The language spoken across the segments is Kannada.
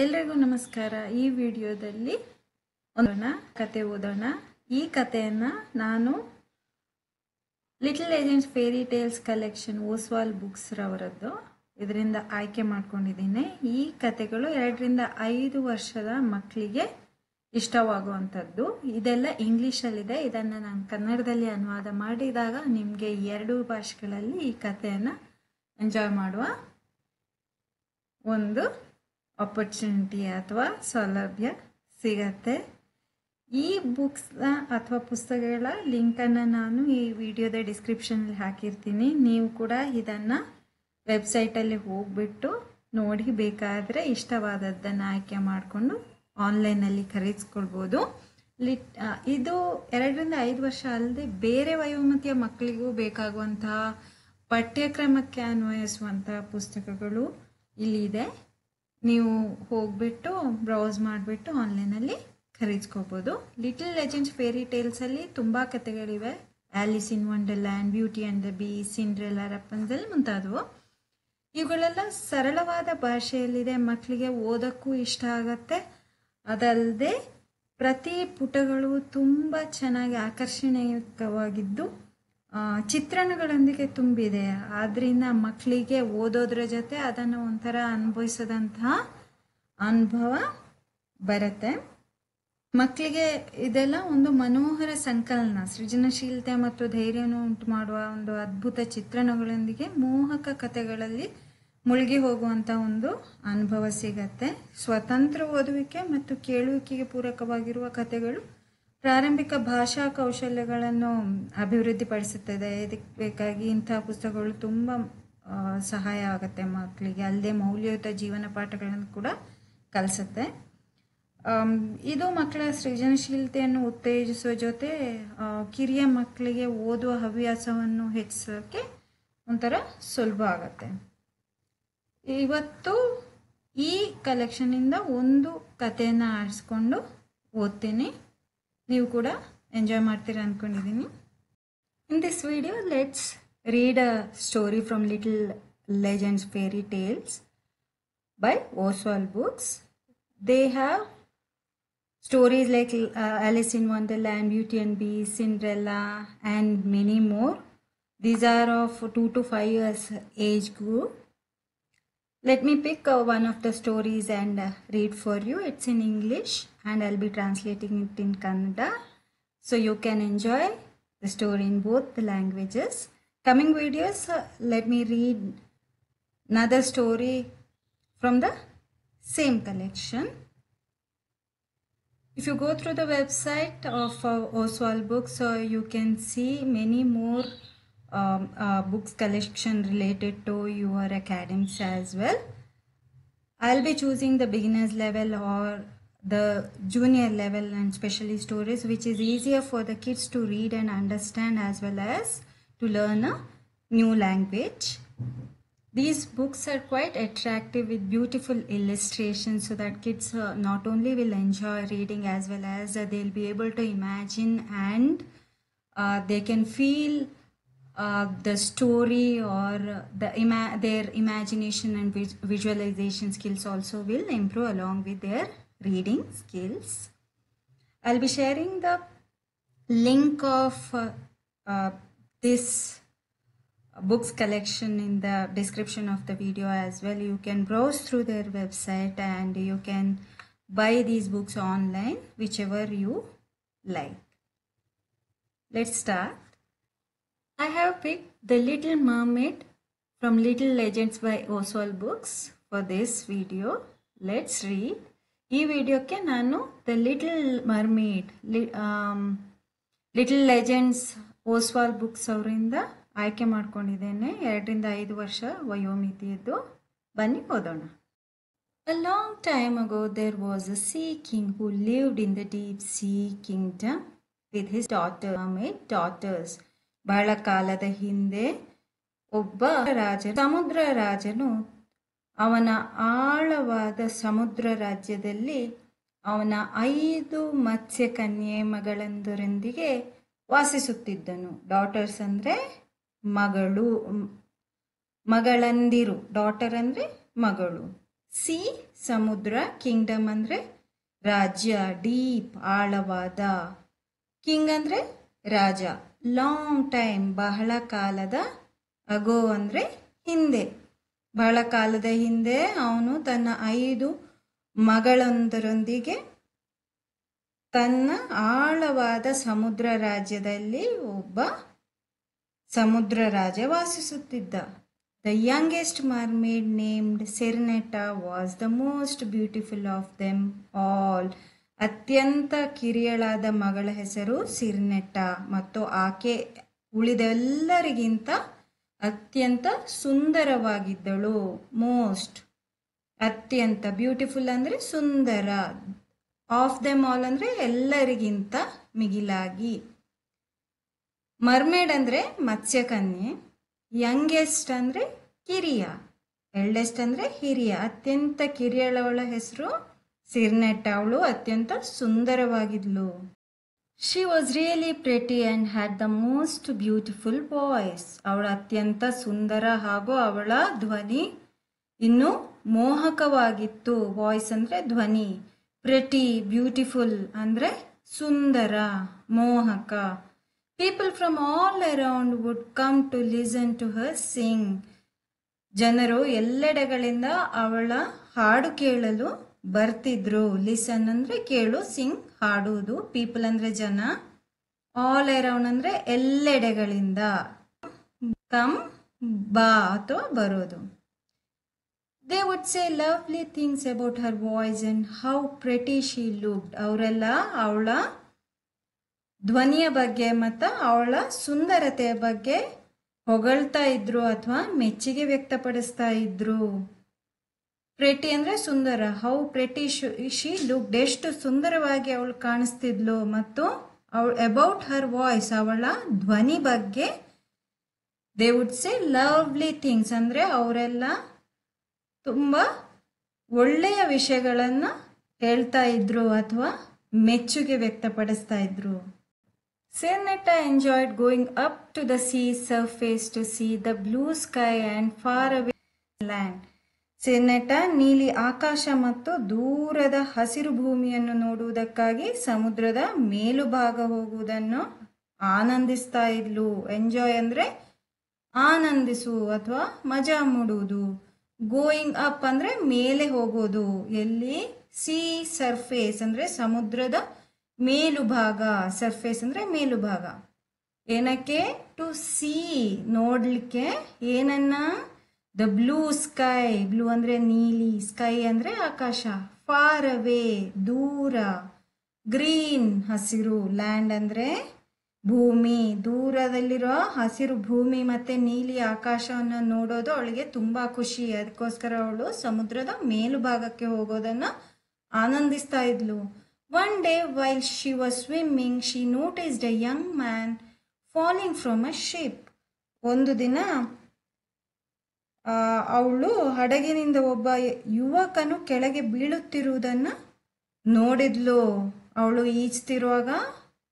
ಎಲ್ಲರಿಗೂ ನಮಸ್ಕಾರ. ಈ ವಿಡಿಯೋದಲ್ಲಿ ಒಂದು ಕತೆ ಓದೋಣ. ಈ ಕಥೆಯನ್ನು ನಾನು little legends fairy tales collection Oswal books ರವರದ್ದು ಇದರಿಂದ ಆಯ್ಕೆ ಮಾಡ್ಕೊಂಡಿದ್ದೀನಿ. ಈ ಕತೆಗಳು 2 ರಿಂದ 5 ವರ್ಷದ ಮಕ್ಕಳಿಗೆ ಇಷ್ಟವಾಗುವಂಥದ್ದು. ಇದೆಲ್ಲ ಇಂಗ್ಲೀಷಲ್ಲಿದೆ. ಇದನ್ನು ನಾನು ಕನ್ನಡದಲ್ಲಿ ಅನುವಾದ ಮಾಡಿದಾಗ ನಿಮಗೆ 2 ಭಾಷೆಗಳಲ್ಲಿ ಈ ಕಥೆಯನ್ನು ಎಂಜಾಯ್ ಮಾಡುವ ಒಂದು ಆಪರ್ಚುನಿಟಿ ಅಥವಾ ಸೌಲಭ್ಯ ಸಿಗತ್ತೆ. ಈ ಬುಕ್ಸ್ನ ಅಥವಾ ಪುಸ್ತಕಗಳ ಲಿಂಕನ್ನು ನಾನು ಈ ವಿಡಿಯೋದ ಡಿಸ್ಕ್ರಿಪ್ಷನಲ್ಲಿ ಹಾಕಿರ್ತೀನಿ. ನೀವು ಕೂಡ ಇದನ್ನು ವೆಬ್ಸೈಟಲ್ಲಿ ಹೋಗ್ಬಿಟ್ಟು ನೋಡಿ ಬೇಕಾದರೆ ಇಷ್ಟವಾದದ್ದನ್ನು ಆಯ್ಕೆ ಮಾಡಿಕೊಂಡು ಆನ್ಲೈನಲ್ಲಿ ಖರೀದಿಸ್ಕೊಳ್ಬೋದು. ಇದು 2 ರಿಂದ 5 ವರ್ಷ ಅಲ್ಲದೆ ಬೇರೆ ವಯೋಮಿತಿಯ ಮಕ್ಕಳಿಗೂ ಬೇಕಾಗುವಂತಹ ಪಠ್ಯಕ್ರಮಕ್ಕೆ ಅನ್ವಯಿಸುವಂತಹ ಪುಸ್ತಕಗಳು ಇಲ್ಲಿದೆ. ನೀವು ಹೋಗ್ಬಿಟ್ಟು ಬ್ರೌಸ್ ಮಾಡಿಬಿಟ್ಟು ಆನ್ಲೈನಲ್ಲಿ ಖರೀದಿಸ್ಕೋಬೋದು. ಲಿಟಲ್ ಲೆಜೆಂಡ್ಸ್ ಫೇರಿ ಟೇಲ್ಸಲ್ಲಿ ತುಂಬ ಕಥೆಗಳಿವೆ. Alice in Wonderland, beauty and the beast, Cinderella, Rapunzel ಮುಂತಾದವು. ಇವುಗಳೆಲ್ಲ ಸರಳವಾದ ಭಾಷೆಯಲ್ಲಿದೆ. ಮಕ್ಕಳಿಗೆ ಓದೋಕ್ಕೂ ಇಷ್ಟ ಆಗತ್ತೆ. ಅದಲ್ಲದೆ ಪ್ರತಿ ಪುಟಗಳು ತುಂಬ ಚೆನ್ನಾಗಿ ಆಕರ್ಷಣೀಯವಾಗಿದ್ದು ಚಿತ್ರಣಗಳೊಂದಿಗೆ ತುಂಬಿದೆ. ಆದ್ದರಿಂದ ಮಕ್ಕಳಿಗೆ ಓದೋದ್ರ ಜೊತೆ ಅದನ್ನು ಒಂಥರ ಅನುಭವಿಸೋದಂತಹ ಅನುಭವ ಬರುತ್ತೆ. ಮಕ್ಕಳಿಗೆ ಇದೆಲ್ಲ ಒಂದು ಮನೋಹರ ಸಂಕಲನ, ಸೃಜನಶೀಲತೆ ಮತ್ತು ಧೈರ್ಯವನ್ನು ಉಂಟು ಮಾಡುವ ಒಂದು ಅದ್ಭುತ ಚಿತ್ರಣಗಳೊಂದಿಗೆ ಮೋಹಕ ಕಥೆಗಳಲ್ಲಿ ಮುಳುಗಿ ಹೋಗುವಂಥ ಒಂದು ಅನುಭವ ಸಿಗತ್ತೆ. ಸ್ವತಂತ್ರ ಓದುವಿಕೆ ಮತ್ತು ಕೇಳುವಿಕೆಗೆ ಪೂರಕವಾಗಿರುವ ಕಥೆಗಳು ಪ್ರಾರಂಭಿಕ ಭಾಷಾ ಕೌಶಲ್ಯಗಳನ್ನು ಅಭಿವೃದ್ಧಿಪಡಿಸುತ್ತದೆ. ಇದಕ್ಕೆ ಬೇಕಾಗಿ ಇಂಥ ಪುಸ್ತಕಗಳು ತುಂಬ ಸಹಾಯ ಆಗುತ್ತೆ ಮಕ್ಕಳಿಗೆ. ಅಲ್ಲದೆ ಮೌಲ್ಯಯುತ ಜೀವನ ಪಾಠಗಳನ್ನು ಕೂಡ ಕಲಿಸುತ್ತೆ. ಇದು ಮಕ್ಕಳ ಸೃಜನಶೀಲತೆಯನ್ನು ಉತ್ತೇಜಿಸುವ ಜೊತೆ ಕಿರಿಯ ಮಕ್ಕಳಿಗೆ ಓದುವ ಹವ್ಯಾಸವನ್ನು ಹೆಚ್ಚಿಸೋಕ್ಕೆ ಒಂಥರ ಸುಲಭ ಆಗುತ್ತೆ. ಇವತ್ತು ಈ ಕಲೆಕ್ಷನಿಂದ ಒಂದು ಕಥೆಯನ್ನು ಆರಿಸ್ಕೊಂಡು ಓದ್ತೀನಿ. ನೀವು ಕೂಡ ಎಂಜಾಯ್ ಮಾಡ್ತೀರಾ ಅಂದ್ಕೊಂಡಿದ್ದೀನಿ. In this video, let's read a story from Little Legends Fairy Tales by Oswald Books. They have stories like Alice in Wonderland, Beauty and Beast, Cinderella, and many more. These are of 2 to 5 years age group. Let me pick one of the stories and read for you. It's in English and I'll be translating it in Kannada, so you can enjoy the story in both the languages. Coming videos, let me read another story from the same collection. If you go through the website of Oswald Books, you can see many more books collection related to your academics as well. I'll be choosing the beginners level or the junior level and specialty stories, which is easier for the kids to read and understand as well as to learn a new language. These books are quite attractive with beautiful illustrations, so that kids not only will enjoy reading as well as they'll be able to imagine and they can feel the story, or their imagination and visualization skills also will improve along with their reading skills. I'll be sharing the link of this books collection in the description of the video as well. You can browse through their website and you can buy these books online, whichever you like. Let's start. I have picked The Little Mermaid from Little Legends by Oswald Books for this video. Let's read. ಈ ವಿಡಿಯೋಕ್ಕೆ ನಾನು the little mermaid little legends Oswal books ಅವರಿಂದ ಆಯ್ಕೆ ಮಾಡ್ಕೊಂಡಿದ್ದೇನೆ. 2 ರಿಂದ 5 ವರ್ಷ ವಯೋಮಿತಿಯದ್ದು. ಬನ್ನಿ ಓದೋಣ. A long time ago there was a sea king who lived in the deep sea kingdom with his mermaid daughters. ಬಹಳ ಕಾಲದ ಹಿಂದೆ ಒಬ್ಬ ಸಮುದ್ರ ರಾಜನು ಅವನ ಆಳವಾದ ಸಮುದ್ರ ರಾಜ್ಯದಲ್ಲಿ ಅವನ 5 ಮತ್ಸ್ಯ ಕನ್ಯೆ ಮಗಳಂದರೊಂದಿಗೆ ವಾಸಿಸುತ್ತಿದ್ದನು. ಡಾಟರ್ಸ್ ಅಂದರೆ ಮಗಳು, ಮಗಳಂದಿರು. ಡಾಟರ್ ಅಂದರೆ ಮಗಳು. ಸಿ ಸಮುದ್ರ, ಕಿಂಗ್ಡಮ್ ಅಂದರೆ ರಾಜ್ಯ, ಡೀಪ್ ಆಳವಾದ, ಕಿಂಗ್ ಅಂದರೆ ರಾಜ, ಲಾಂಗ್ ಟೈಮ್ ಬಹಳ ಕಾಲದ, ಅಗೋ ಅಂದರೆ ಹಿಂದೆ, ಬಹಳ ಕಾಲದ ಹಿಂದೆ ಅವನು ತನ್ನ 5 ಮಗಳೊಂದರೊಂದಿಗೆ ತನ್ನ ಆಳವಾದ ಸಮುದ್ರ ರಾಜ್ಯದಲ್ಲಿ ಒಬ್ಬ ಸಮುದ್ರ ರಾಜ ವಾಸಿಸುತ್ತಿದ್ದ. The youngest mermaid named Sirenetta was the most beautiful of them all. ಅತ್ಯಂತ ಕಿರಿಯಳಾದ ಮಗಳ ಹೆಸರು ಸಿರ್ನೆಟಾ ಮತ್ತು ಆಕೆ ಉಳಿದೆಲ್ಲರಿಗಿಂತ ಅತ್ಯಂತ ಸುಂದರವಾಗಿದ್ದಳು. ಮೋಸ್ಟ್ ಅತ್ಯಂತ, ಬ್ಯೂಟಿಫುಲ್ ಅಂದರೆ ಸುಂದರ, ಆಫ್ ದೆಮ್ ಆಲ್ ಅಂದರೆ ಎಲ್ಲರಿಗಿಂತ ಮಿಗಿಲಾಗಿ. ಮರ್ಮೇಡ್ ಅಂದರೆ ಮತ್ಸ್ಯಕನ್ಯೆ, ಯಂಗೆಸ್ಟ್ ಅಂದರೆ ಕಿರಿಯ, ಎಲ್ಡೆಸ್ಟ್ ಅಂದರೆ ಹಿರಿಯ. ಅತ್ಯಂತ ಕಿರಿಯಳವಳ ಹೆಸರು ಸಿರ್ನೆಟಾ, ಅವಳು ಅತ್ಯಂತ ಸುಂದರವಾಗಿದ್ಲು. She was really pretty and had the most beautiful voice. ಅವಳು ಅತ್ಯಂತ ಸುಂದರ ಹಾಗೂ ಅವಳ ಧ್ವನಿ ಇನ್ನು ಮೋಹಕವಾಗಿತ್ತು. ವಾಯ್ಸ್ ಅಂದರೆ ಧ್ವನಿ. ಪ್ರೆಟಿ, ಬ್ಯೂಟಿಫುಲ್ ಅಂದರೆ ಸುಂದರ, ಮೋಹಕ. People from all around would come to listen to her sing. ಜನರು ಎಲ್ಲೆಡೆಗಳಿಂದ ಅವಳ ಹಾಡು ಕೇಳಲು ಬರ್ತಿದ್ರು. ಲಿಸನ್ ಅಂದರೆ ಕೇಳು, ಸಿಂಗ್ ಹಾಡುವುದು. ಪೀಪಲ್ ಅಂದರೆ ಜನ, ಆಲ್ ಅರೌಂಡ್ ಅಂದರೆ ಎಲ್ಲೆಡೆಗಳಿಂದ, ಕಮ್ ಬಾ ಅಥವಾ ಬರೋದು. They would say lovely things about her voice and how pretty she looked. ಅವರೆಲ್ಲ ಅವಳ ಧ್ವನಿಯ ಬಗ್ಗೆ ಮತ್ತು ಅವಳ ಸುಂದರತೆಯ ಬಗ್ಗೆ ಹೊಗಳ್ತಾ ಇದ್ರು ಅಥವಾ ಮೆಚ್ಚುಗೆ ವ್ಯಕ್ತಪಡಿಸ್ತಾ ಇದ್ರು. ಪ್ರೆಟಿ ಅಂದರೆ ಸುಂದರ. ಹೌ ಪ್ರೆಟಿ ಶಿ ಲುಕ್ಡ್, ಎಷ್ಟು ಸುಂದರವಾಗಿ ಅವಳು ಕಾಣಿಸ್ತಿದ್ಲು. ಮತ್ತು ಅಬೌಟ್ ಹರ್ ವಾಯ್ಸ್, ಅವಳ ಧ್ವನಿ ಬಗ್ಗೆ they would say lovely things ಅಂದರೆ ಅವರೆಲ್ಲ ತುಂಬ ಒಳ್ಳೆಯ ವಿಷಯಗಳನ್ನು ಹೇಳ್ತಾ ಇದ್ರು ಅಥವಾ ಮೆಚ್ಚುಗೆ ವ್ಯಕ್ತಪಡಿಸ್ತಾ ಇದ್ರು. Serenetta enjoyed going up to the sea surface to see the blue sky and far away land. ಸೆರೆನೆಟಾ ನೀಲಿ ಆಕಾಶ ಮತ್ತು ದೂರದ ಹಸಿರು ಭೂಮಿಯನ್ನು ನೋಡುವುದಕ್ಕಾಗಿ ಸಮುದ್ರದ ಮೇಲುಭಾಗ ಹೋಗುವುದನ್ನು ಆನಂದಿಸ್ತಾ ಇದ್ಲು. ಎಂಜಾಯ್ ಅಂದರೆ ಆನಂದಿಸು ಅಥವಾ ಮಜಾ ಮೂಡುವುದು. ಗೋಯಿಂಗ್ ಅಪ್ ಅಂದರೆ ಮೇಲೆ ಹೋಗೋದು. ಎಲ್ಲಿ? ಸಿ ಸರ್ಫೇಸ್ ಅಂದರೆ ಸಮುದ್ರದ ಮೇಲುಭಾಗ. ಸರ್ಫೇಸ್ ಅಂದರೆ ಮೇಲುಭಾಗ. ಏನಕ್ಕೆ? ಟು ಸಿ, ನೋಡಲಿಕ್ಕೆ. ಏನನ್ನ? The blue sky. ಬ್ಲೂ ಅಂದರೆ ನೀಲಿ, ಸ್ಕೈ ಅಂದರೆ ಆಕಾಶ. ಫಾರ್ ಅವೇ, ದೂರ. ಗ್ರೀನ್, ಹಸಿರು. ಲ್ಯಾಂಡ್ ಅಂದರೆ ಭೂಮಿ. ದೂರದಲ್ಲಿರೋ ಹಸಿರು ಭೂಮಿ ಮತ್ತು ನೀಲಿ ಆಕಾಶವನ್ನು ನೋಡೋದು ಅವಳಿಗೆ ತುಂಬ ಖುಷಿ. ಅದಕ್ಕೋಸ್ಕರ ಅವಳು ಸಮುದ್ರದ ಮೇಲುಭಾಗಕ್ಕೆ ಹೋಗೋದನ್ನು ಆನಂದಿಸ್ತಾ ಇದ್ಲು. One day while she was swimming she noticed A Young man falling from a ship. ಒಂದು ದಿನ ಅವಳು ಹಡಗಿನಿಂದ ಒಬ್ಬ ಯುವಕನು ಕೆಳಗೆ ಬೀಳುತ್ತಿರುವುದನ್ನು ನೋಡಿದ್ಲು. ಅವಳು ಈಜ್ತಿರುವಾಗ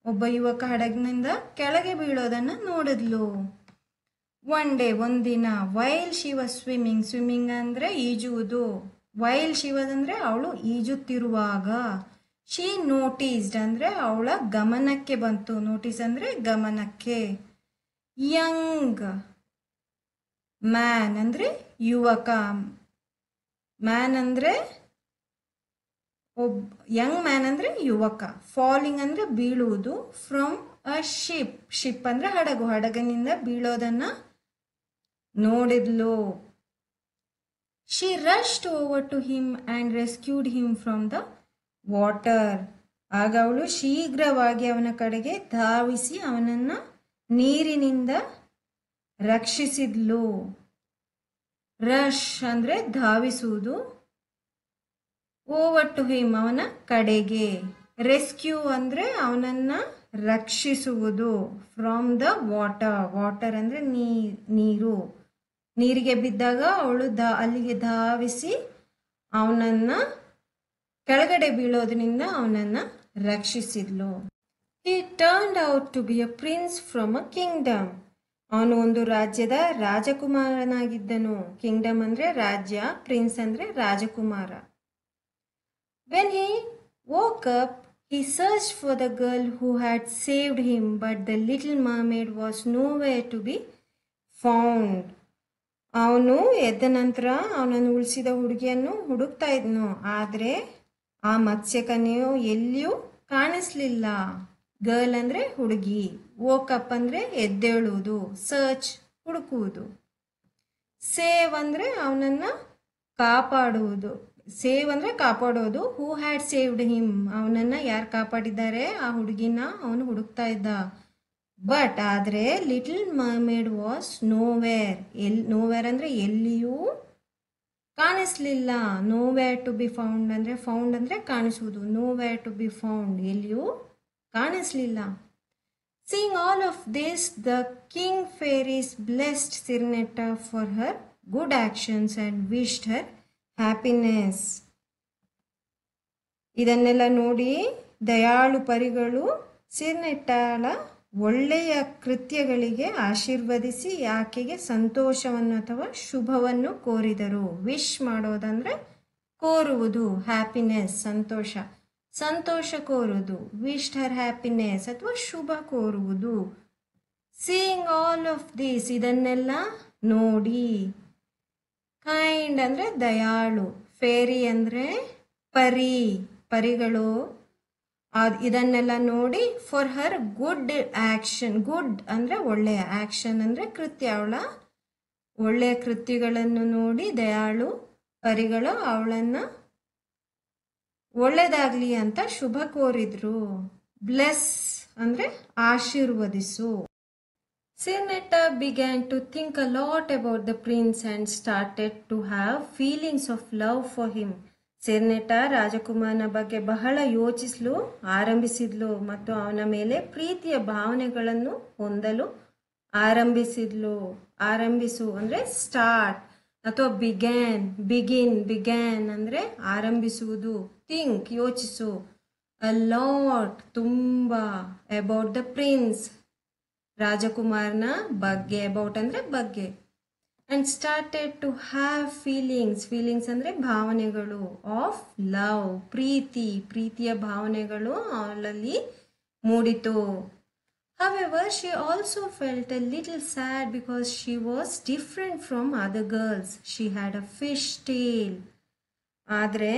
ಒಬ್ಬ ಯುವಕ ಹಡಗಿನಿಂದ ಕೆಳಗೆ ಬೀಳೋದನ್ನು ನೋಡಿದ್ಲು. ಒನ್ ಡೇ, ಒಂದಿನ, while she was swimming. Swimming ಅಂದರೆ ಈಜುವುದು. ವೈಲ್ ಶಿ ವಾಸ್ ಅಂದರೆ ಅವಳು ಈಜುತ್ತಿರುವಾಗ. ಶಿ ನೋಟಿಸ್ಡ್ ಅಂದರೆ ಅವಳ ಗಮನಕ್ಕೆ ಬಂತು. ನೋಟಿಸ್ ಅಂದರೆ ಗಮನಕ್ಕೆ. ಯಂಗ್ ಮ್ಯಾನ್ ಅಂದರೆ ಯುವಕ. ಮ್ಯಾನ್ ಅಂದರೆ ಯಂಗ್ ಮ್ಯಾನ್ ಅಂದರೆ ಯುವಕ. ಫಾಲಿಂಗ್ ಅಂದರೆ ಬೀಳುವುದು. From a ship. ಶಿಪ್ ಅಂದರೆ ಹಡಗು. ಹಡಗಿನಿಂದ ಬೀಳೋದನ್ನ ನೋಡಿದ್ಲು. She rushed over to him and rescued him from the water. ಆಗ ಅವಳು ಶೀಘ್ರವಾಗಿ ಅವನ ಕಡೆಗೆ ಧಾವಿಸಿ ಅವನನ್ನು ನೀರಿನಿಂದ ರಕ್ಷಿಸಿದ್ಲು. ರಶ್ ಅಂದರೆ ಧಾವಿಸುವುದು. ಓವರ್ ಟು ಹಿಮ್ ಅವನ ಕಡೆಗೆ. ರೆಸ್ಕ್ಯೂ ಅಂದರೆ ಅವನನ್ನು ರಕ್ಷಿಸುವುದು. From the water. ವಾಟರ್ ಅಂದರೆ ನೀರು. ನೀರಿಗೆ ಬಿದ್ದಾಗ ಅವಳು ಅಲ್ಲಿಗೆ ಧಾವಿಸಿ ಅವನನ್ನು ಕೆಳಗಡೆ ಬೀಳೋದ್ರಿಂದ ಅವನನ್ನು ರಕ್ಷಿಸಿದ್ಲು. He turned out to be a prince from a kingdom. ಅವನು ಒಂದು ರಾಜ್ಯದ ರಾಜಕುಮಾರನಾಗಿದ್ದನು. ಕಿಂಗ್ಡಮ್ ಅಂದ್ರೆ ರಾಜ್ಯ, ಪ್ರಿನ್ಸ್ ಅಂದ್ರೆ ರಾಜಕುಮಾರ. When he woke up, he searched for the girl who had saved him, but the little mermaid was nowhere to be found. ಅವನು ಎದ್ದ ನಂತರ ಅವನನ್ನು ಉಳಿಸಿದ ಹುಡುಗಿಯನ್ನು ಹುಡುಕ್ತಾ ಇದ್ನು, ಆದರೆ ಆ ಮತ್ಸ್ಯಕನ್ಯೆಯು ಎಲ್ಲಿಯೂ ಕಾಣಿಸ್ಲಿಲ್ಲ. ಗರ್ಲ್ ಅಂದ್ರೆ ಹುಡುಗಿ, ವೋಕಪ್ ಅಂದ್ರೆ ಎದ್ದೇಳುವುದು, ಸರ್ಚ್ ಹುಡುಕುವುದು, ಸೇವ್ ಅಂದ್ರೆ ಅವನನ್ನ ಕಾಪಾಡುವುದು, ಸೇವ್ ಅಂದ್ರೆ ಕಾಪಾಡೋದು. ಹೂ ಹ್ಯಾಡ್ ಸೇವ್ಡ್ ಹಿಮ್, ಅವನನ್ನ ಯಾರು ಕಾಪಾಡಿದ್ದಾರೆ, ಆ ಹುಡುಗಿನ ಅವನು ಹುಡುಕ್ತಾ ಇದ್ದ. ಬಟ್ ಆದ್ರೆ ಲಿಟಲ್ ಮರ್ಮೇಡ್ ವಾಸ್ ನೋವೇರ್, ನೋವೇರ್ ಅಂದ್ರೆ ಎಲ್ಲಿಯೂ ಕಾಣಿಸ್ಲಿಲ್ಲ. ನೋವೇರ್ ಟು ಬಿ ಫೌಂಡ್ ಅಂದ್ರೆ, ಫೌಂಡ್ ಅಂದ್ರೆ ಕಾಣಿಸುವುದು, ನೋವೇರ್ ಟು ಬಿ ಫೌಂಡ್ ಎಲ್ಲಿಯೂ ಕಾಣಿಸ್ಲಿಲ್ಲ. Seeing all of this, the king fairies blessed Sirenetta for her good actions and wished her happiness. ಇದನ್ನೆಲ್ಲ ನೋಡಿ ದಯಾಳು ಪರಿಗಳು ಸಿರ್ನೆಟ್ಟಾಳ ಒಳ್ಳೆಯ ಕೃತ್ಯಗಳಿಗೆ ಆಶೀರ್ವದಿಸಿ ಆಕೆಗೆ ಸಂತೋಷವನ್ನು ಅಥವಾ ಶುಭವನ್ನು ಕೋರಿದರು. ವಿಶ್ ಮಾಡೋದಂದ್ರೆ ಕೋರುವುದು, ಹ್ಯಾಪಿನೆಸ್ ಸಂತೋಷ, ಸಂತೋಷ ಕೋರುವುದು. ವಿಶ್ಡ್ ಹರ್ ಹ್ಯಾಪಿನೆಸ್ ಅಥವಾ ಶುಭ ಕೋರುವುದು. ಸೀಯಿಂಗ್ ಆಲ್ ಆಫ್ ದಿಸ್, ಇದನ್ನೆಲ್ಲ ನೋಡಿ. ಕೈಂಡ್ ಅಂದ್ರೆ ದಯಾಳು, ಫೇರಿ ಅಂದ್ರೆ ಪರಿ, ಪರಿಗಳು. ಇದನ್ನೆಲ್ಲ ನೋಡಿ for her good action, good ಅಂದ್ರೆ ಒಳ್ಳೆಯ, ಆಕ್ಷನ್ ಅಂದ್ರೆ ಕೃತ್ಯ, ಅವಳ ಒಳ್ಳೆಯ ಕೃತ್ಯಗಳನ್ನು ನೋಡಿ ದಯಾಳು ಪರಿಗಳು ಅವಳನ್ನ ಒಳ್ಳೆದಾಗ್ಲಿ ಅಂತ ಶುಭ ಕೋರಿದ್ರು. ಬ್ಲೆಸ್ ಅಂದ್ರೆ ಆಶೀರ್ವದಿಸು. Sirenetta began to think a lot about the prince and started to have feelings of love for him. ಸಿರ್ನೆಟ್ಟಾ ರಾಜಕುಮಾರನ ಬಗ್ಗೆ ಬಹಳ ಯೋಚಿಸಲು ಆರಂಭಿಸಿದ್ಲು ಮತ್ತು ಅವನ ಮೇಲೆ ಪ್ರೀತಿಯ ಭಾವನೆಗಳನ್ನು ಹೊಂದಲು ಆರಂಭಿಸಿದ್ಲು. ಆರಂಭಿಸು ಅಂದ್ರೆ ಸ್ಟಾರ್ಟ್ ಅಥವಾ ಬಿಗಿನ್ ಅಂದ್ರೆ ಆರಂಭಿಸುವುದು. ಥಿಂಕ್ ಯೋಚಿಸು. ಅ ಲಾಟ್ ತುಂಬಾ. ಅಬೌಟ್ ದ ಪ್ರಿನ್ಸ್ ರಾಜಕುಮಾರನ ಬಗ್ಗೆ, ಅಬೌಟ್ ಅಂದ್ರೆ ಬಗ್ಗೆ. And started to have feelings ಅಂದ್ರೆ ಭಾವನೆಗಳು. ಆಫ್ ಲವ್ ಪ್ರೀತಿಯ ಭಾವನೆಗಳು ಅವಳಲ್ಲಿ ಮೂಡಿತು. However, she also felt a little sad because she was different from other girls. She had a fish tail. ಆದರೆ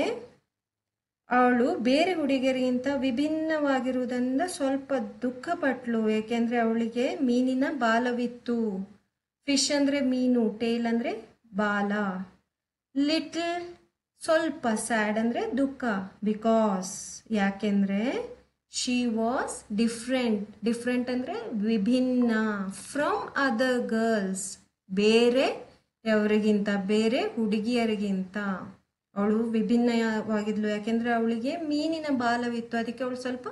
ಅವಳು ಬೇರೆ ಹುಡುಗಿಯರಿಗಿಂತ ವಿಭಿನ್ನವಾಗಿರುವುದರಿಂದ ಸ್ವಲ್ಪ ದುಃಖಪಟ್ಲು, ಏಕೆಂದ್ರೆ ಅವಳಿಗೆ ಮೀನಿನ ಬಾಲವಿತ್ತು. ಫಿಶ್ ಅಂದ್ರೆ ಮೀನು, ಟೇಲ್ ಅಂದ್ರೆ ಬಾಲ. ಲಿಟಲ್ ಸ್ವಲ್ಪ, ಸ್ಯಾಡ್ ಅಂದ್ರೆ ದುಃಖ, ಬಿಕಾಸ್ ಯಾಕೆಂದ್ರೆ ಶಿ ವಾಸ್ ಡಿಫ್ರೆಂಟ್ ಅಂದ್ರೆ ವಿಭಿನ್ನ. ಫ್ರಮ್ ಅದರ್ ಗರ್ಲ್ಸ್, ಬೇರೆ ಅವರಿಗಿಂತ, ಬೇರೆ ಹುಡುಗಿಯರಿಗಿಂತ ಅವಳು ವಿಭಿನ್ನವಾಗಿದ್ಲು. ಯಾಕೆಂದ್ರೆ ಅವಳಿಗೆ ಮೀನಿನ ಬಾಲವಿತ್ತು, ಅದಕ್ಕೆ ಅವಳು ಸ್ವಲ್ಪ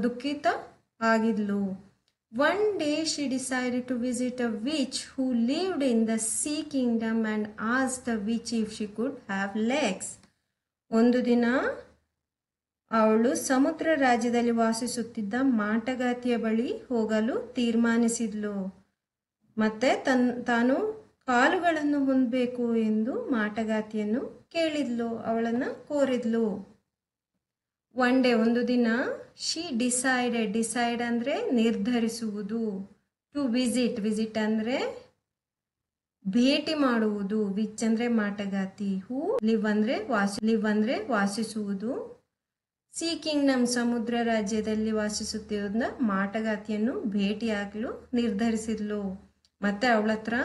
ದುಃಖಿತ ಆಗಿದ್ಲು. One day she decided to visit a witch who lived in the sea kingdom and asked the witch if she could have legs. ಒಂದು ದಿನ ಅವಳು ಸಮುದ್ರ ರಾಜ್ಯದಲ್ಲಿ ವಾಸಿಸುತ್ತಿದ್ದ ಮಾಟಗಾತಿಯ ಬಳಿ ಹೋಗಲು ತೀರ್ಮಾನಿಸಿದ್ಲು. ಮತ್ತೆ ತಾನು ಕಾಲುಗಳನ್ನು ಹೊಂದಬೇಕು ಎಂದು ಮಾಟಗಾತಿಯನ್ನು ಕೇಳಿದ್ಲು, ಅವಳನ್ನ ಕೋರಿದ್ಲು. ಒನ್ ಡೇ ಒಂದು ದಿನ, ಶಿ ಡಿಸೈಡ್ ಅಂದ್ರೆ ನಿರ್ಧರಿಸುವುದು. ಟು ವಿಸಿಟ್ ಅಂದ್ರೆ ಭೇಟಿ ಮಾಡುವುದು. ವಿಚ್ ಅಂದ್ರೆ ಮಾಟಗಾತಿ. ಹೂ ಲಿವ್ ಅಂದ್ರೆ ವಾಸಿಸುವುದು. ಸಿ ಕಿಂಗ್ಡಮ್ ಸಮುದ್ರ ರಾಜ್ಯದಲ್ಲಿ ವಾಸಿಸುತ್ತಿರೋದ್ರಿಂದ ಮಾಟಗಾತಿಯನ್ನು ಭೇಟಿಯಾಗಲು ನಿರ್ಧರಿಸಿದ್ಲು. ಮತ್ತೆ ಅವಳ ಹತ್ರ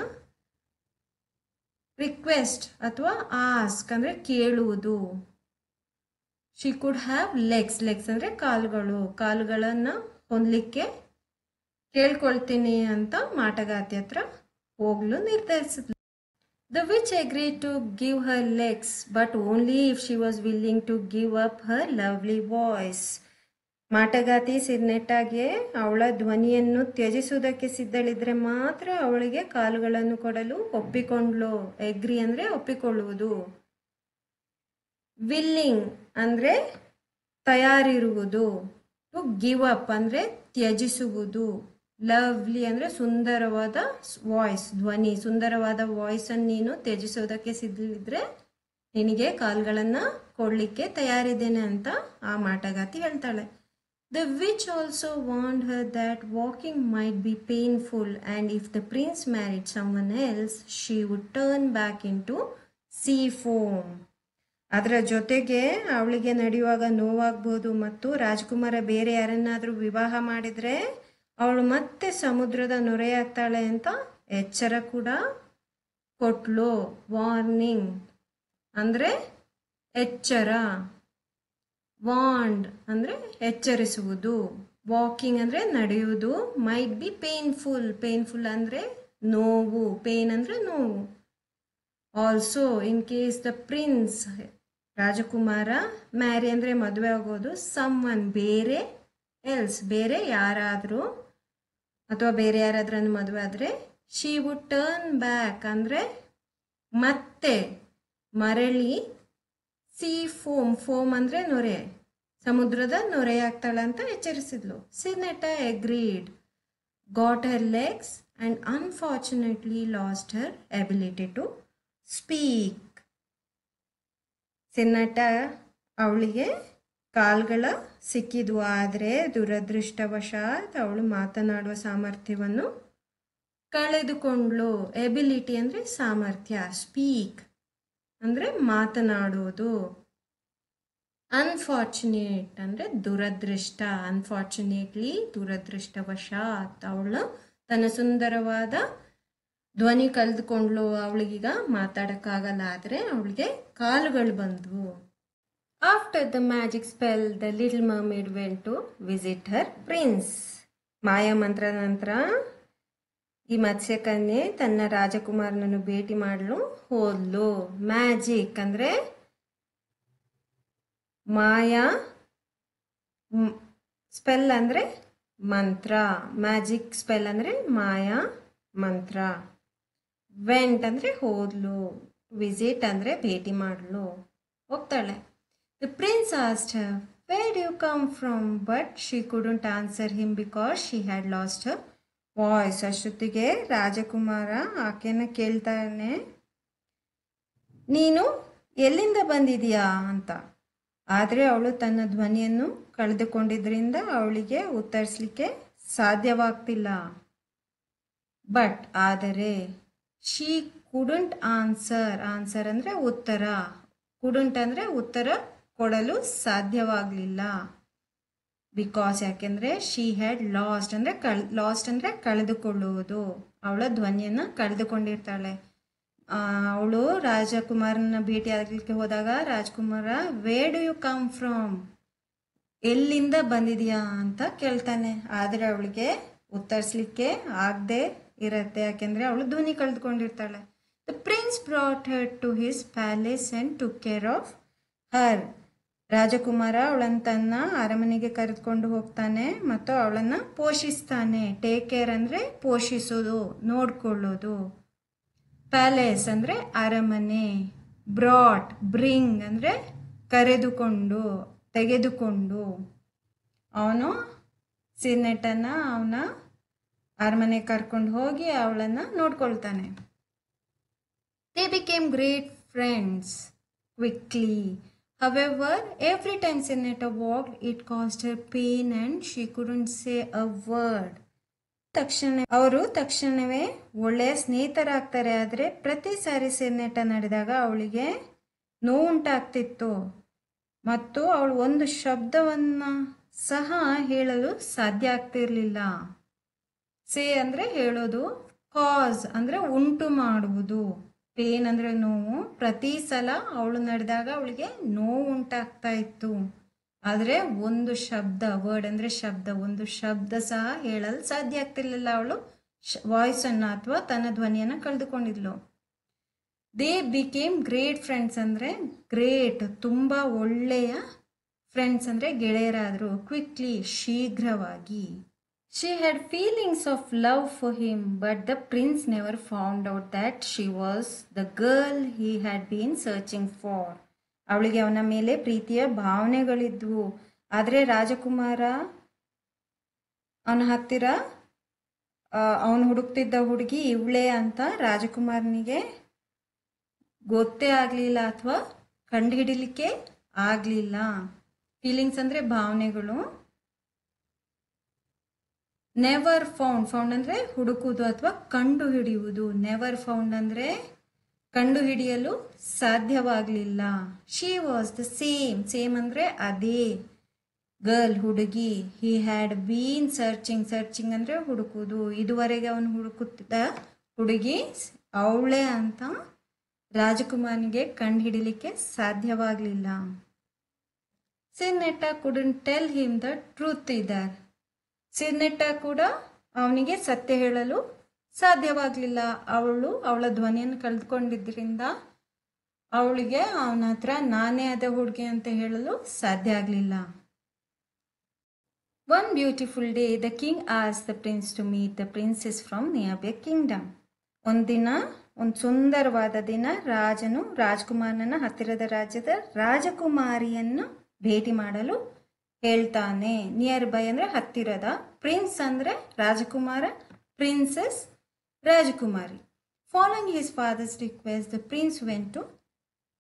ರಿಕ್ವೆಸ್ಟ್ ಅಥವಾ ಆಸ್ಕ್ ಅಂದ್ರೆ ಕೇಳುವುದು. ಶಿ ಕುಡ್ ಹ್ಯಾವ್ ಲೆಗ್ಸ್ ಅಂದ್ರೆ ಕಾಲುಗಳನ್ನ ಹೊಂದಲಿಕ್ಕೆ ಕೇಳ್ಕೊಳ್ತೀನಿ ಅಂತ ಮಾಟಗಾತಿ ಹತ್ರ ಹೋಗ್ಲು ನಿರ್ಧರಿಸಿದ್ಲು. The witch agreed to give her legs, but only if she was willing to give up her lovely voice. ಮಾಟಗಾತಿ ಸಿರ್ನೆಟ್ಟಾಗೆ ಅವಳ ಧ್ವನಿಯನ್ನು ತ್ಯಜಿಸುವುದಕ್ಕೆ ಸಿದ್ಧಳಿದ್ರೆ ಮಾತ್ರ ಅವಳಿಗೆ ಕಾಲುಗಳನ್ನು ಕೊಡಲು ಒಪ್ಪಿಕೊಂಡ್ಲು. ಎಗ್ರಿ ಅಂದ್ರೆ ಒಪ್ಪಿಕೊಳ್ಳುವುದು. ವಿಲ್ಲಿಂಗ್ ಅಂದ್ರೆ ತಯಾರಿರುವುದು. ಟು ಗಿವ್ ಅಪ್ ಅಂದ್ರೆ ತ್ಯಜಿಸುವುದು. ಲವ್ಲಿ ಅಂದರೆ ಸುಂದರವಾದ ವಾಯ್ಸ್, ಧ್ವನಿ, ಸುಂದರವಾದ ವಾಯ್ಸನ್ನು ನೀನು ತ್ಯಜಿಸೋದಕ್ಕೆ ಸಿದ್ಧಲಿದ್ರೆ ನಿನಗೆ ಕಾಲ್ಗಳನ್ನು ಕೊಡಲಿಕ್ಕೆ ತಯಾರಿದ್ದೇನೆ ಅಂತ ಆ ಮಾಟಗಾತಿ ಹೇಳ್ತಾಳೆ. The witch also warned her that walking might be painful and if the prince married someone else, she would turn back into sea foam. ಅದರ ಜೊತೆಗೆ ಅವಳಿಗೆ ನಡೆಯುವಾಗ ನೋವಾಗಬಹುದು ಮತ್ತು ರಾಜ್ಕುಮಾರ ಬೇರೆ ಯಾರನ್ನಾದರೂ ವಿವಾಹ ಮಾಡಿದರೆ ಅವಳು ಮತ್ತೆ ಸಮುದ್ರದ ನೊರೆಯಾಗ್ತಾಳೆ ಅಂತ ಎಚ್ಚರ ಕೂಡ ಕೊಟ್ಲು. ವಾರ್ನಿಂಗ್ ಅಂದರೆ ಎಚ್ಚರ, ವಾಂಡ್ ಅಂದರೆ ಎಚ್ಚರಿಸುವುದು, ವಾಕಿಂಗ್ ಅಂದರೆ ನಡೆಯುವುದು, ಮೈಟ್ ಬಿ ಪೇನ್ಫುಲ್, ಪೇನ್ಫುಲ್ ಅಂದರೆ ನೋವು, ಪೇನ್ ಅಂದರೆ ನೋವು. Also in case the prince ರಾಜಕುಮಾರ, ಮ್ಯಾರಿ ಅಂದರೆ ಮದುವೆ ಆಗೋದು, ಸಮ್ ಒನ್ ಬೇರೆ, ಎಲ್ಸ್ ಬೇರೆ ಯಾರಾದರೂ ಅಥವಾ ಬೇರೆ ಯಾರಾದ್ರೂ ಮದುವೆ ಆದರೆ, ಶಿ ವುಡ್ ಟರ್ನ್ ಬ್ಯಾಕ್ ಅಂದರೆ ಮತ್ತೆ ಮರಳಿ, ಸಿ ಫೋಮ್, ಫೋಮ್ ಅಂದರೆ ನೊರೆ, ಸಮುದ್ರದ ನೊರೆಯಾಗ್ತಾಳೆ ಅಂತ ಎಚ್ಚರಿಸಿದ್ಲು. Sirenetta agreed, got her legs and unfortunately lost her ability to speak. Sirenetta ಅವಳಿಗೆ ಕಾಲ್ಗಳ ಸಿಕ್ಕಿದ್ವು, ಆದರೆ ದುರದೃಷ್ಟವಶಾತ್ ಅವಳು ಮಾತನಾಡುವ ಸಾಮರ್ಥ್ಯವನ್ನು ಕಳೆದುಕೊಂಡ್ಳು. ಎಬಿಲಿಟಿ ಅಂದರೆ ಸಾಮರ್ಥ್ಯ, ಸ್ಪೀಕ್ ಅಂದರೆ ಮಾತನಾಡುವುದು. ಅನ್ಫಾರ್ಚುನೇಟ್ ಅಂದರೆ ದುರದೃಷ್ಟ, ಅನ್ಫಾರ್ಚುನೇಟ್ಲಿ ದುರದೃಷ್ಟವಶಾತ್ ಅವಳು ತನ್ನ ಸುಂದರವಾದ ಧ್ವನಿ ಕಳೆದುಕೊಂಡ್ಳು. ಅವಳಿಗೀಗ ಮಾತಾಡೋಕ್ಕಾಗಲ್ಲ, ಆದರೆ ಅವಳಿಗೆ ಕಾಲುಗಳು ಬಂದವು. After the magic spell, the little mermaid went to visit her prince. ಮಾಯಾ ಮಂತ್ರದ ನಂತರ ಈ ಮತ್ಸ್ಯಕನ್ಯೆ ತನ್ನ ರಾಜಕುಮಾರನನ್ನು ಭೇಟಿ ಮಾಡಲು ಹೋದ್ಲು. ಮ್ಯಾಜಿಕ್ ಅಂದರೆ ಮಾಯಾ, ಸ್ಪೆಲ್ ಅಂದರೆ ಮಂತ್ರ, ಮ್ಯಾಜಿಕ್ ಸ್ಪೆಲ್ ಅಂದರೆ ಮಾಯಾ ಮಂತ್ರ. ವೆಂಟ್ ಅಂದರೆ ಹೋದ್ಲು, ವಿಸಿಟ್ ಅಂದರೆ ಭೇಟಿ ಮಾಡಲು, ಹೋಗ್ತಾಳೆ. The prince asked her, "Where do you come from?" But she couldn't answer him because she had lost her voice. ಅಷ್ಟೊತ್ತಿಗೆ ರಾಜಕುಮಾರ ಆಕೆನ ಕೇಳ್ತಾನೆ, ನೀನು ಎಲ್ಲಿಂದ ಬಂದಿದೀಯಾ ಅಂತ. ಆದರೆ ಅವಳು ತನ್ನ ಧ್ವನಿಯನ್ನು ಕಳೆದುಕೊಂಡಿದ್ದರಿಂದ ಅವಳಿಗೆ ಉತ್ತರಿಸಲಿಕ್ಕೆ ಸಾಧ್ಯವಾಗ್ತಿಲ್ಲ. ಬಟ್ ಆದರೆ ಶಿ ಕುಡಂಟ್ ಆನ್ಸರ್, ಆನ್ಸರ್ ಅಂದರೆ ಉತ್ತರ, ಕುಡಂಟ್ ಅಂದರೆ ಉತ್ತರ ಕೊಡಲು ಸಾಧ್ಯವಾಗಲಿಲ್ಲ. ಬಿಕಾಸ್ ಯಾಕೆಂದರೆ ಶಿ ಹ್ಯಾಡ್ ಲಾಸ್ಟ್ ಅಂದರೆ ಲಾಸ್ಟ್ ಅಂದರೆ ಕಳೆದುಕೊಳ್ಳುವುದು, ಅವಳ ಧ್ವನಿಯನ್ನು ಕಳೆದುಕೊಂಡಿರ್ತಾಳೆ. ಅವಳು ರಾಜಕುಮಾರನ ಭೇಟಿ ಆಗಲಿಕ್ಕೆ ಹೋದಾಗ ರಾಜಕುಮಾರ where do you come from, ಎಲ್ಲಿಂದ ಬಂದಿದೆಯಾ ಅಂತ ಕೇಳ್ತಾನೆ. ಆದರೆ ಅವಳಿಗೆ ಉತ್ತರಿಸಲಿಕ್ಕೆ ಆಗದೆ ಇರತ್ತೆ, ಯಾಕೆಂದರೆ ಅವಳು ಧ್ವನಿ ಕಳೆದುಕೊಂಡಿರ್ತಾಳೆ. The prince brought her to his palace and took care of her. ರಾಜಕುಮಾರ ಅವಳನ್ನು ತನ್ನ ಅರಮನೆಗೆ ಕರೆದುಕೊಂಡು ಹೋಗ್ತಾನೆ ಮತ್ತು ಅವಳನ್ನು ಪೋಷಿಸ್ತಾನೆ. ಟೇಕ್ ಕೇರ್ ಅಂದರೆ ಪೋಷಿಸೋದು, ನೋಡ್ಕೊಳ್ಳೋದು. ಪ್ಯಾಲೇಸ್ ಅಂದರೆ ಅರಮನೆ. ಬ್ರಾಟ್, ಬ್ರಿಂಗ್ ಅಂದರೆ ಕರೆದುಕೊಂಡು, ತೆಗೆದುಕೊಂಡು. ಅವನು ಸಿನೆಟನ್ನು ಅವನ ಅರಮನೆ ಕರ್ಕೊಂಡು ಹೋಗಿ ಅವಳನ್ನು ನೋಡ್ಕೊಳ್ತಾನೆ. They became great friends quickly. However, every time Sinetta walked, it caused her pain and she couldn't say a word. ಅವರು ತಕ್ಷಣವೇ ಒಳ್ಳೆಯ ಸ್ನೇಹಿತರಾಗ್ತಾರೆ. ಆದರೆ ಪ್ರತಿ ಸಾರಿ ಸಿನೆಟ ನಡೆದಾಗ ಅವಳಿಗೆ ನೋವುಂಟಾಗ್ತಿತ್ತು ಮತ್ತು ಅವಳು ಒಂದು ಶಬ್ದವನ್ನು ಸಹ ಹೇಳಲು ಸಾಧ್ಯ ಆಗ್ತಿರ್ಲಿಲ್ಲ. ಸೇ ಅಂದರೆ ಹೇಳೋದು, ಕಾಸ್ ಅಂದರೆ ಉಂಟು ಮಾಡುವುದು, ಪೇನ್ ಅಂದರೆ ನೋವು. ಪ್ರತಿ ಸಲ ಅವಳು ನಡೆದಾಗ ಅವಳಿಗೆ ನೋವು ಉಂಟಾಗ್ತಾ ಇತ್ತು, ಆದರೆ ಒಂದು ಶಬ್ದ, ವರ್ಡ್ ಅಂದರೆ ಶಬ್ದ, ಒಂದು ಶಬ್ದ ಸಹ ಹೇಳಲು ಸಾಧ್ಯ ಆಗ್ತಿರ್ಲಿಲ್ಲ. ಅವಳು ವಾಯ್ಸನ್ನು ಅಥವಾ ತನ್ನ ಧ್ವನಿಯನ್ನು ಕಳೆದುಕೊಂಡಿದ್ಲು. ದೇ ಬಿಕೇಮ್ ಗ್ರೇಟ್ ಫ್ರೆಂಡ್ಸ್ ಅಂದರೆ ಗ್ರೇಟ್ ತುಂಬ ಒಳ್ಳೆಯ, ಫ್ರೆಂಡ್ಸ್ ಅಂದರೆ ಗೆಳೆಯರಾದರು. ಕ್ವಿಕ್ಲಿ ಶೀಘ್ರವಾಗಿ. She had feelings of love for him, but the prince never found out that she was the girl he had been searching for. ಅವಳಿಗೆ ಅವನ ಮೇಲೆ ಪ್ರೀತಿಯ ಭಾವನೆಗಳಿದ್ವು, ಆದರೆ ರಾಜಕುಮಾರ ಅವನ ಹತ್ತಿರ ಅವನು ಹುಡುಕ್ತಿದ್ದ ಹುಡುಗಿ ಇವಳೇ ಅಂತ ರಾಜಕುಮಾರನಿಗೆ ಗೊತ್ತೇ ಆಗಲಿಲ್ಲ ಅಥವಾ ಕಂಡುಹಿಡಿಲಿಕ್ಕೆ ಆಗಲಿಲ್ಲ. ಫೀಲಿಂಗ್ಸ್ ಅಂದರೆ ಭಾವನೆಗಳು. ನೆವರ್ ಫೌಂಡ್, ಫೌಂಡ್ ಅಂದರೆ ಹುಡುಕುವುದು ಅಥವಾ ಕಂಡು ಹಿಡಿಯುವುದು. ನೆವರ್ ಫೌಂಡ್ ಅಂದರೆ ಕಂಡು ಹಿಡಿಯಲು ಸಾಧ್ಯವಾಗಲಿಲ್ಲ. She was the same, same ಅಂದರೆ ಅದೇ, ಗರ್ಲ್ ಹುಡುಗಿ. He had been searching, searching ಅಂದರೆ ಹುಡುಕುವುದು. ಇದುವರೆಗೆ ಅವನು ಹುಡುಕುತ್ತಿದ್ದ ಹುಡುಗಿ ಅವಳೇ ಅಂತ ರಾಜಕುಮಾರನಿಗೆ ಕಂಡು ಹಿಡಿಲಿಕ್ಕೆ ಸಾಧ್ಯವಾಗಲಿಲ್ಲ. Sirenetta couldn't tell him the truth either. Sirenetta ಕೂಡ ಅವನಿಗೆ ಸತ್ಯ ಹೇಳಲು ಸಾಧ್ಯವಾಗಲಿಲ್ಲ. ಅವಳ ಧ್ವನಿಯನ್ನು ಕಳೆದುಕೊಂಡಿದ್ದರಿಂದ ಅವಳಿಗೆ ಅವನ ಹತ್ರ ನಾನೇ ಆದ ಹುಡುಗಿ ಅಂತ ಹೇಳಲು ಸಾಧ್ಯ ಆಗಲಿಲ್ಲ. One beautiful day the king asked the prince to meet the princess from near kingdom. ಒಂದಿನ, ಒಂದು ಸುಂದರವಾದ ದಿನ, ರಾಜನು ರಾಜಕುಮಾರನ ಹತ್ತಿರದ ರಾಜ್ಯದ ರಾಜಕುಮಾರಿಯನ್ನು ಭೇಟಿ ಮಾಡಲು ಹೇಳ್ತಾನೆ. ನಿಯರ್ ಬೈ ಅಂದರೆ ಹತ್ತಿರದ, ಪ್ರಿನ್ಸ್ ಅಂದರೆ ರಾಜಕುಮಾರ, ಪ್ರಿನ್ಸೆಸ್ ರಾಜಕುಮಾರಿ. Following his father's request the prince went to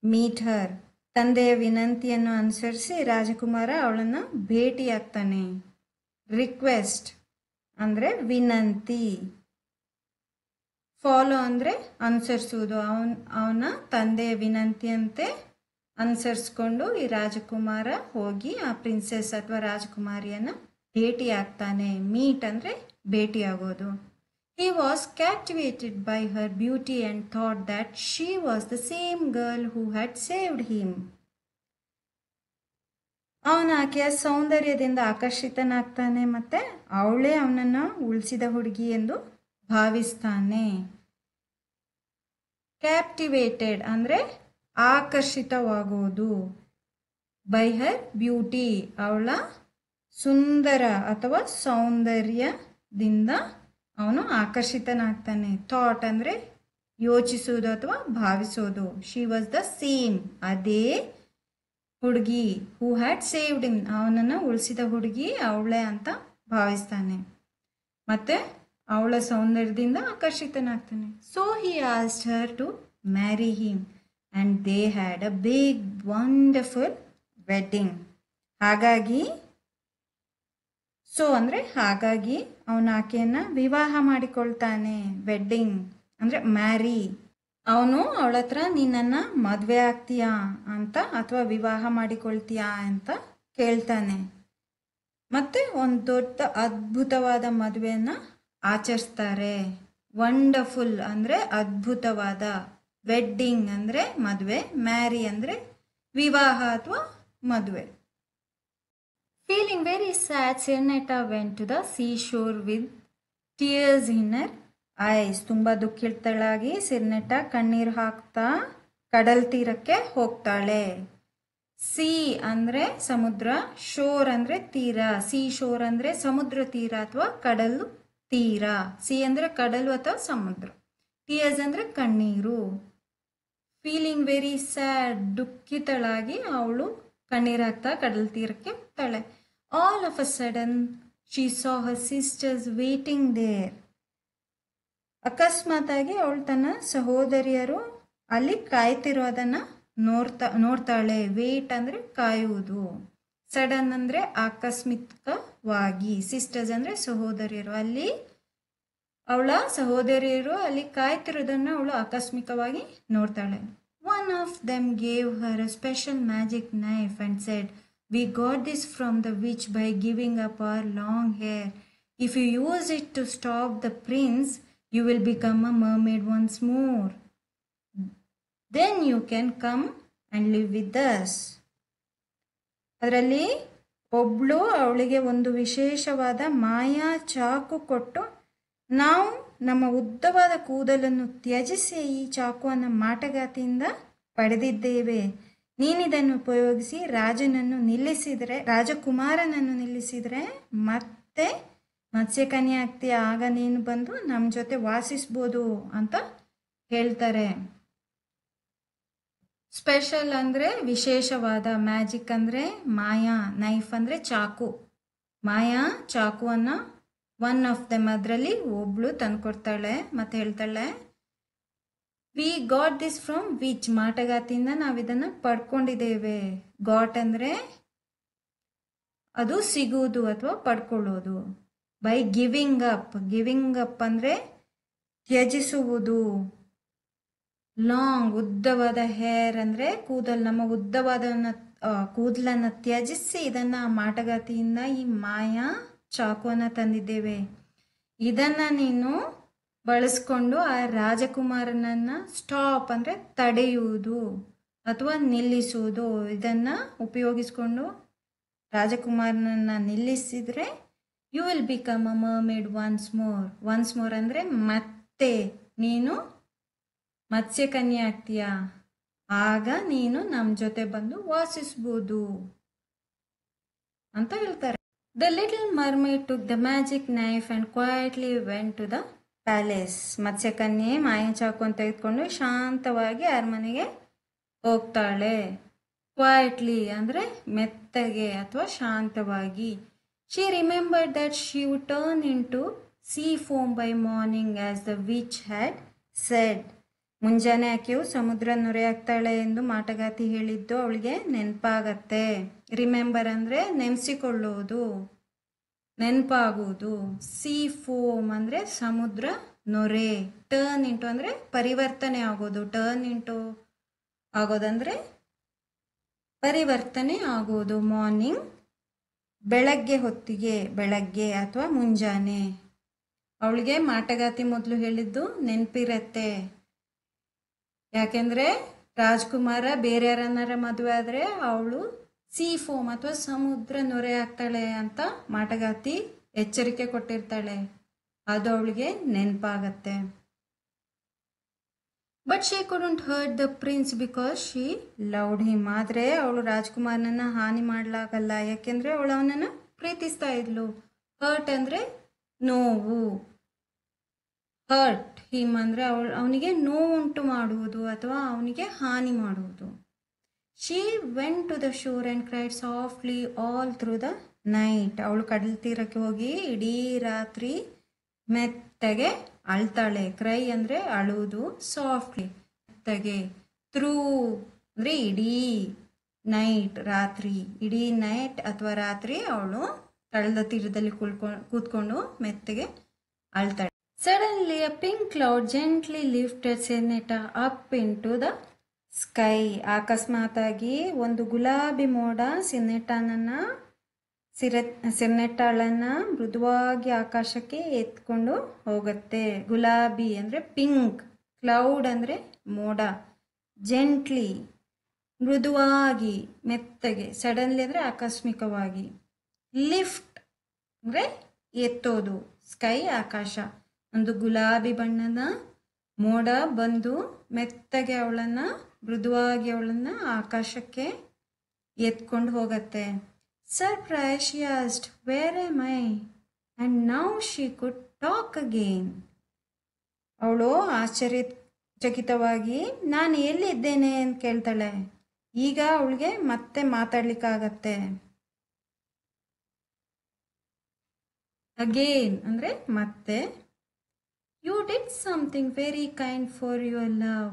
meet her. ತಂದೆಯ ವಿನಂತಿಯನ್ನು ಅನುಸರಿಸಿ ರಾಜಕುಮಾರ ಅವಳನ್ನು ಭೇಟಿಯಾಗ್ತಾನೆ. ರಿಕ್ವೆಸ್ಟ್ ಅಂದರೆ ವಿನಂತಿ, ಫಾಲೋ ಅಂದರೆ ಅನುಸರಿಸುವುದು. ಅವನ ತಂದೆಯ ವಿನಂತಿಯಂತೆ ಅನುಸರಿಸ್ಕೊಂಡು ಈ ರಾಜಕುಮಾರ ಹೋಗಿ ಆ ಪ್ರಿನ್ಸೆಸ್ ಅಥವಾ ರಾಜಕುಮಾರಿಯನ್ನು ಭೇಟಿಯಾಗ್ತಾನೆ. ಮೀಟ್ ಅಂದರೆ ಭೇಟಿಯಾಗೋದು. He was captivated by her beauty and thought that she was the same girl who had saved him. ಅವನ ಆಕೆಯ ಸೌಂದರ್ಯದಿಂದ ಆಕರ್ಷಿತನಾಗ್ತಾನೆ ಮತ್ತೆ ಅವಳೇ ಅವನನ್ನು ಉಳಿಸಿದ ಹುಡುಗಿ ಎಂದು ಭಾವಿಸ್ತಾನೆ. ಕ್ಯಾಪ್ಟಿವೇಟೆಡ್ ಅಂದರೆ ಆಕರ್ಷಿತವಾಗುವುದು. ಬೈ ಹರ್ ಬ್ಯೂಟಿ, ಅವಳ ಸುಂದರ ಅಥವಾ ಸೌಂದರ್ಯದಿಂದ ಅವನು ಆಕರ್ಷಿತನಾಗ್ತಾನೆ. ಥಾಟ್ ಅಂದರೆ ಯೋಚಿಸುವುದು ಅಥವಾ ಭಾವಿಸೋದು. ಶಿ ವಾಸ್ ದ ಸೇಮ್, ಅದೇ ಹುಡುಗಿ. ಹೂ ಹ್ಯಾಡ್ ಸೇವ್ಡ್ ಹಿಮ್, ಅವನನ್ನು ಉಳಿಸಿದ ಹುಡುಗಿ ಅವಳೇ ಅಂತ ಭಾವಿಸ್ತಾನೆ. ಮತ್ತೆ ಅವಳ ಸೌಂದರ್ಯದಿಂದ ಆಕರ್ಷಿತನಾಗ್ತಾನೆ. So he asked her to marry him and they had a big wonderful wedding. ಹಾಗಾಗಿ ಹಾಗಾಗಿ ಅವನ ಆಕೆಯನ್ನು ವಿವಾಹ ಮಾಡಿಕೊಳ್ತಾನೆ. ವೆಡ್ಡಿಂಗ್ ಅಂದರೆ ಮ್ಯಾರಿ. ಅವನು ಅವಳ ಹತ್ರ ನಿನ್ನನ್ನು ಮದುವೆ ಆಗ್ತೀಯಾ ಅಂತ ಅಥವಾ ವಿವಾಹ ಮಾಡಿಕೊಳ್ತೀಯಾ ಅಂತ ಕೇಳ್ತಾನೆ. ಮತ್ತೆ ಒಂದು ದೊಡ್ಡ ಅದ್ಭುತವಾದ ಮದುವೆಯನ್ನು ಆಚರಿಸ್ತಾರೆ. ವಂಡರ್ಫುಲ್ ಅಂದರೆ ಅದ್ಭುತವಾದ, ವೆಡ್ಡಿಂಗ್ ಅಂದರೆ ಮದುವೆ, ಮ್ಯಾರಿ ಅಂದರೆ ವಿವಾಹ ಅಥವಾ ಮದುವೆ. Feeling very sad, Sirenetta went to the seashore with tears in her eyes. ತುಂಬ ದುಃಖಿತಳಾಗಿ ಸಿರ್ನೆಟ್ಟಾ ಕಣ್ಣೀರು ಹಾಕ್ತಾ ಕಡಲ್ ತೀರಕ್ಕೆ ಹೋಗ್ತಾಳೆ. ಸಿ ಅಂದರೆ ಸಮುದ್ರ, ಶೋರ್ ಅಂದರೆ ತೀರ. ಸಿ ಶೋರ್ ಅಂದರೆ ಸಮುದ್ರ ತೀರ ಅಥವಾ ಕಡಲು ತೀರ. ಸಿ ಅಂದರೆ ಕಡಲು ಅಥವಾ ಸಮುದ್ರ. ಟಿಯರ್ಸ್ ಅಂದರೆ ಕಣ್ಣೀರು. ಫೀಲಿಂಗ್ ವೆರಿ ಸ್ಯಾಡ್, ದುಃಖಿತಳಾಗಿ ಅವಳು ಕಣ್ಣೀರು ಹಾಕ್ತಾ ಕಡಲ್ ತೀರಕ್ಕೆ ಹೋಗ್ತಾಳೆ. All of a sudden she saw her sisters waiting there. ಅಕಸ್ಮಾತಾಗಿ ಅವಳು ತನ್ನ ಸಹೋದರಿಯರು ಅಲ್ಲಿ ಕಾಯ್ತಿರೋದನ್ನು ನೋಡ್ತಾಳೆ. ವೇಟ್ ಅಂದರೆ ಕಾಯುವುದು. ಸಡನ್ ಅಂದರೆ ಆಕಸ್ಮಿಕವಾಗಿ. ಸಿಸ್ಟರ್ಸ್ ಅಂದರೆ ಸಹೋದರಿಯರು. ಅಲ್ಲಿ ಅವಳ ಸಹೋದರಿಯರು ಅಲ್ಲಿ ಕಾಯ್ತಿರೋದನ್ನು ಅವಳು ಆಕಸ್ಮಿಕವಾಗಿ ನೋಡ್ತಾಳೆ. One of them gave her a special magic knife and said, "We got this from the witch by giving up our long hair. If you use it to stop the prince, you will become a mermaid once more. Then you can come and live with us." ಅದರಲ್ಲಿ ಒಬ್ಳು ಅವಳಿಗೆ ಒಂದು ವಿಶೇಷವಾದ ಮಾಯಾ ಚಾಕು ಕೊಟ್ಟು, ನಾವು ನಮ್ಮ ಉದ್ದವಾದ ಕೂದಲನ್ನು ತ್ಯಜಿಸಿ ಈ ಚಾಕುವನ್ನು ಮಾಟಗಾತಿಯಿಂದ ಪಡೆದಿದ್ದೇವೆ. ನೀನಿದನ್ನು ಉಪಯೋಗಿಸಿ ರಾಜಕುಮಾರನನ್ನು ನಿಲ್ಲಿಸಿದರೆ ಮತ್ತೆ ಮತ್ಸ್ಯಕನ್ಯೆ ಆಗ್ತೀಯ. ಆಗ ನೀನು ಬಂದು ನಮ್ಮ ಜೊತೆ ವಾಸಿಸ್ಬೋದು ಅಂತ ಹೇಳ್ತಾರೆ. ಸ್ಪೆಷಲ್ ಅಂದರೆ ವಿಶೇಷವಾದ, ಮ್ಯಾಜಿಕ್ ಅಂದರೆ ಮಾಯಾ, ನೈಫ್ ಅಂದರೆ ಚಾಕು. ಮಾಯಾ ಚಾಕುವನ್ನು ಒನ್ ಆಫ್ ದೆಮ್ ಅದರಲ್ಲಿ ಒಬ್ಳು ತಂದ್ಕೊಡ್ತಾಳೆ ಮತ್ತೆ ಹೇಳ್ತಾಳೆ, we got this from witch, ಮಾಟಗಾತಿಯಿಂದ ನಾವಿದನ್ನು ಪಡ್ಕೊಂಡಿದ್ದೇವೆ. ಗಾಟ್ ಅಂದರೆ ಅದು ಸಿಗುವುದು ಅಥವಾ ಪಡ್ಕೊಳ್ಳೋದು. ಬೈ ಗಿವಿಂಗ್ ಅಪ್ ಅಂದರೆ ತ್ಯಜಿಸುವುದು. ಲಾಂಗ್ ಉದ್ದವಾದ ಹೇರ್ ಅಂದರೆ ಕೂದಲು, ನಮ್ಮ ಉದ್ದವಾದ ಕೂದಲನ್ನು ತ್ಯಜಿಸಿ ಇದನ್ನು ಮಾಟಗಾತಿಯಿಂದ ಈ ಮಾಯಾ ಚಾಕುವನ್ನು ತಂದಿದ್ದೇವೆ. ಇದನ್ನು ನೀನು ಬಳಸ್ಕೊಂಡು ಆ ರಾಜಕುಮಾರನನ್ನ ಸ್ಟಾಪ್ ಅಂದರೆ ತಡೆಯುವುದು ಅಥವಾ ನಿಲ್ಲಿಸುವುದು. ಇದನ್ನು ಉಪಯೋಗಿಸ್ಕೊಂಡು ರಾಜಕುಮಾರನನ್ನ ನಿಲ್ಲಿಸಿದರೆ you will become a mermaid once more ಅಂದರೆ ಮತ್ತೆ ನೀನು ಮತ್ಸ್ಯಕನ್ಯೆ ಆಗ್ತೀಯ. ಆಗ ನೀನು ನಮ್ಮ ಜೊತೆ ಬಂದು ವಾಸಿಸ್ಬೋದು ಅಂತ ಹೇಳ್ತಾರೆ. The little mermaid took the magic knife and quietly went to the palace. ಮತ್ಸ್ಯಕನ್ಯೆ ಮಾಯಾ ಚಾಕುವನ್ನು ತೆಗೆದುಕೊಂಡು ಶಾಂತವಾಗಿ ಅರಮನೆಗೆ ಹೋಗ್ತಾಳೆ. ಕ್ವೈಟ್ಲಿ ಅಂದರೆ ಮೆತ್ತಗೆ ಅಥವಾ ಶಾಂತವಾಗಿ. She remembered that she would turn into sea foam by morning as the witch had said. ಮುಂಜಾನೆ ಆಕೆಯು ಸಮುದ್ರ ನೊರೆಯಾಗ್ತಾಳೆ ಎಂದು ಮಾಟಗಾತಿ ಹೇಳಿದ್ದು ಅವಳಿಗೆ ನೆನಪಾಗತ್ತೆ. ರಿಮೆಂಬರ್ ಅಂದರೆ ನೆನೆಸಿಕೊಳ್ಳುವುದು, ನೆನಪಾಗುವುದು. ಸೀ ಫೋಮ್ ಅಂದರೆ ಸಮುದ್ರ ನೊರೆ. ಟರ್ನ್ ಇಂಟು ಅಂದರೆ ಪರಿವರ್ತನೆ ಆಗೋದು. ಟರ್ನ್ ಇಂಟು ಆಗೋದಂದರೆ ಪರಿವರ್ತನೆ ಆಗೋದು. ಮಾರ್ನಿಂಗ್ ಬೆಳಗ್ಗೆ ಹೊತ್ತಿಗೆ, ಬೆಳಗ್ಗೆ ಅಥವಾ ಮುಂಜಾನೆ. ಅವಳಿಗೆ ಮಾಟಗಾತಿ ಮೊದಲು ಹೇಳಿದ್ದು ನೆನಪಿರತ್ತೆ. ಯಾಕೆಂದರೆ ರಾಜ್ಕುಮಾರ ಬೇರೆ ಯಾರನ್ನಾರ ಮದುವೆ ಆದರೆ ಅವಳು ಸೀ ಫೋಮ್ ಅಥವಾ ಸಮುದ್ರ ನೊರೆ ಆಗ್ತಾಳೆ ಅಂತ ಮಾಟಗಾತಿ ಎಚ್ಚರಿಕೆ ಕೊಟ್ಟಿರ್ತಾಳೆ. ಅದು ಅವಳಿಗೆ ನೆನಪಾಗತ್ತೆ. But she couldn't hurt the prince because she loved him. ಆದರೆ ಅವಳು ರಾಜ್ಕುಮಾರನನ್ನ ಹಾನಿ ಮಾಡಲಾಗಲ್ಲ, ಯಾಕೆಂದರೆ ಅವಳು ಅವನನ್ನು ಪ್ರೀತಿಸ್ತಾ ಇದ್ಲು. ಹರ್ಟ್ ಅಂದರೆ ನೋವು. ಹರ್ಟ್ ಹಿಮ್ ಅಂದರೆ ಅವನಿಗೆ ನೋವುಂಟು ಮಾಡುವುದು ಅಥವಾ ಅವನಿಗೆ ಹಾನಿ ಮಾಡುವುದು. She went to the shore and cried softly all through the night. ಅವಳು ಕಡಲ ತೀರಕ್ಕೆ ಹೋಗಿ ಇಡೀ ರಾತ್ರಿ ಮೆತ್ತಗೆ ಅಳ್ತಾಳೆ. ಕ್ರೈ ಅಂದರೆ ಅಳುವುದು, ಸಾಫ್ಟ್ಲಿ ಮೆತ್ತಗೆ. ಥ್ರೂ ಅಂದರೆ ಇಡೀ ನೈಟ್, ರಾತ್ರಿ. ಇಡೀ ನೈಟ್ ಅಥವಾ ರಾತ್ರಿ ಅವಳು ಕಡಲ ತೀರದಲ್ಲಿ ಕೂತ್ಕೊಂಡು ಮೆತ್ತಗೆ ಅಳ್ತಾಳೆ. Suddenly a pink cloud gently lifted Serenetta up into the sky. ಅಕಸ್ಮಾತಾಗಿ ಒಂದು ಗುಲಾಬಿ ಮೋಡ ಸಿರ್ನೆಟ್ಟಾಳನ್ನ ಮೃದುವಾಗಿ ಆಕಾಶಕ್ಕೆ ಎತ್ಕೊಂಡು ಹೋಗುತ್ತೆ. ಗುಲಾಬಿ ಅಂದರೆ ಪಿಂಕ್, ಕ್ಲೌಡ್ ಅಂದರೆ ಮೋಡ, ಜೆಂಟ್ಲಿ ಮೃದುವಾಗಿ ಮೆತ್ತಗೆ, ಸಡನ್ಲಿ ಅಂದರೆ ಆಕಸ್ಮಿಕವಾಗಿ, ಲಿಫ್ಟ್ ಅಂದರೆ ಎತ್ತೋದು, ಸ್ಕೈ ಆಕಾಶ. ಒಂದು ಗುಲಾಬಿ ಬಣ್ಣದ ಮೋಡ ಬಂದು ಮೆತ್ತಗೆ ಅವಳನ್ನು ಮೃದುವಾಗಿ ಅವಳನ್ನು ಆಕಾಶಕ್ಕೆ ಎತ್ಕೊಂಡು ಹೋಗತ್ತೆ. Surprise she asked, where am I? And now she could talk again. ಅವಳು ಆಶ್ಚರ್ಯಚಕಿತವಾಗಿ ನಾನು ಎಲ್ಲಿದ್ದೇನೆ ಅಂತ ಕೇಳ್ತಾಳೆ. ಈಗ ಅವಳಿಗೆ ಮತ್ತೆ ಮಾತಾಡ್ಲಿಕ್ಕಾಗತ್ತೆ. ಅಗೇನ್ ಅಂದರೆ ಮತ್ತೆ. You did something very kind for your love.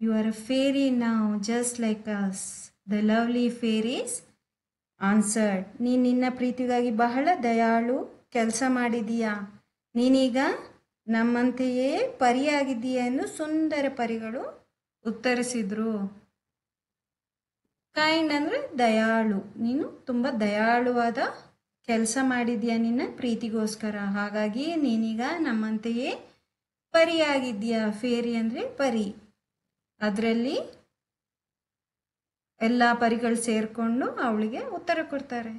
You are a fairy now, just like us. The lovely fairies answered. ನೀನು ನಿನ್ನ ಪ್ರೀತಿಗಾಗಿ ಬಹಳ ದಯಾಳು ಕೆಲಸ ಮಾಡಿದೀಯಾ. ನೀನೀಗ ನಮ್ಮಂತೆಯೇ ಪರಿಯಾಗಿದ್ದೀಯಾ ಎಂದು ಸುಂದರ ಪರಿಗಳು ಉತ್ತರಿಸಿದ್ರು. ಕೈಂಡ್ ಅಂದರೆ ದಯಾಳು. ನೀನು ತುಂಬ ದಯಾಳುವಾದ ಕೆಲಸ ಮಾಡಿದೀಯಾ ನಿನ್ನ ಪ್ರೀತಿಗೋಸ್ಕರ. ಹಾಗಾಗಿ ನೀನೀಗ ನಮ್ಮಂತೆಯೇ ಪರಿಯಾಗಿದ್ದೀಯಾ. ಫೇರಿ ಅಂದರೆ ಪರಿ. ಅದರಲ್ಲಿ ಎಲ್ಲ ಪರಿಗಳು ಸೇರಿಕೊಂಡು ಅವಳಿಗೆ ಉತ್ತರ ಕೊಡ್ತಾರೆ.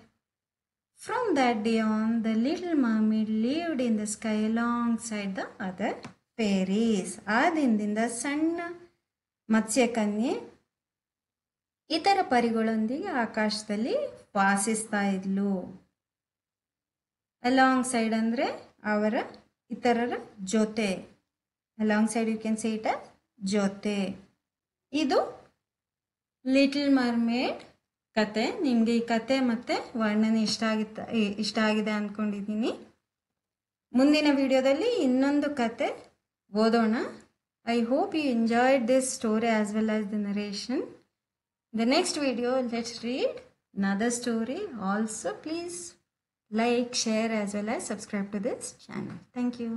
From that day on the little mermaid lived in the sky alongside the other fairies. ಆ ದಿನದಿಂದ ಸಣ್ಣ ಮತ್ಸ್ಯಕನ್ಯೆ ಇತರ ಪರಿಗಳೊಂದಿಗೆ ಆಕಾಶದಲ್ಲಿ ವಾಸಿಸ್ತಾ ಇದ್ಲು. ಅಲಾಂಗ್ ಸೈಡ್ ಅಂದರೆ ಅವರ ಇತರರ ಜೊತೆ. Alongside you can say it as ಜೊತೆ. ಇದು ಲಿಟಲ್ ಮರ್ಮೇಡ್ ಕತೆ. ನಿಮಗೆ ಈ ಕತೆ ಮತ್ತು ವರ್ಣನೆ ಇಷ್ಟ ಆಗಿದೆ ಅಂದ್ಕೊಂಡಿದ್ದೀನಿ. ಮುಂದಿನ ವಿಡಿಯೋದಲ್ಲಿ ಇನ್ನೊಂದು ಕತೆ ಓದೋಣ. I hope you enjoyed this story as well as the narration. The next video, let's read another story. Also, please like, share as well as subscribe to this channel. Thank you.